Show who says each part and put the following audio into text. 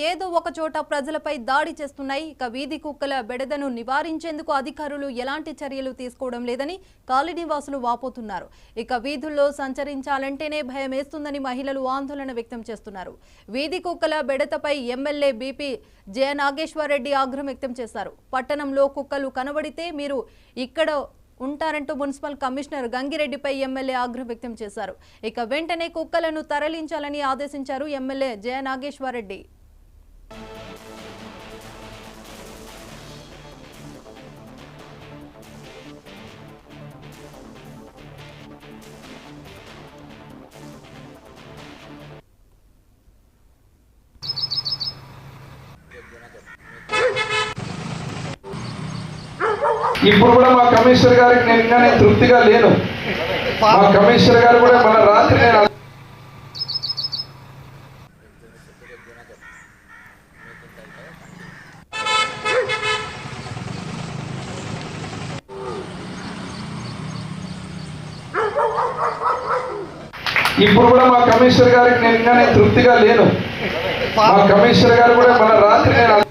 Speaker 1: ఏదో ఒక చోట ప్రజలపై దాడి చేస్తున్నాయి. ఇక వీధి కుక్కల బెడదను నివారించేందుకు అధికారులు ఎలాంటి చర్యలు తీసుకోవడం లేదని కాలనీవాసులు వాపోతున్నారు. ఇక వీధుల్లో సంచరించాలంటేనే భయమేస్తుందని మహిళలు ఆందోళన వ్యక్తం చేస్తున్నారు. వీధి కుక్కల బెడతపై ఎమ్మెల్యే బీపీ జయనాగేశ్వరరెడ్డి ఆగ్రహం వ్యక్తం చేశారు. పట్టణంలో కుక్కలు కనబడితే మీరు ఇక్కడ ఉంటారంటూ మున్సిపల్ కమిషనర్ గంగిరెడ్డిపై ఎమ్మెల్యే ఆగ్రహం వ్యక్తం చేశారు. ఇక వెంటనే కుక్కలను తరలించాలని ఆదేశించారు ఎమ్మెల్యే జయనాగేశ్వరరెడ్డి.
Speaker 2: ఇప్పుడు కూడా మా కమిషనర్ గారికి నేను ఇంకా తృప్తిగా లేను. మా కమిషనర్ గారు కూడా మన రాత్రి ఇప్పుడు కూడా మా కమిషనర్ గారికి నేను ఇంకా తృప్తిగా లేను. మా కమిషనర్ గారు కూడా మన రాత్రి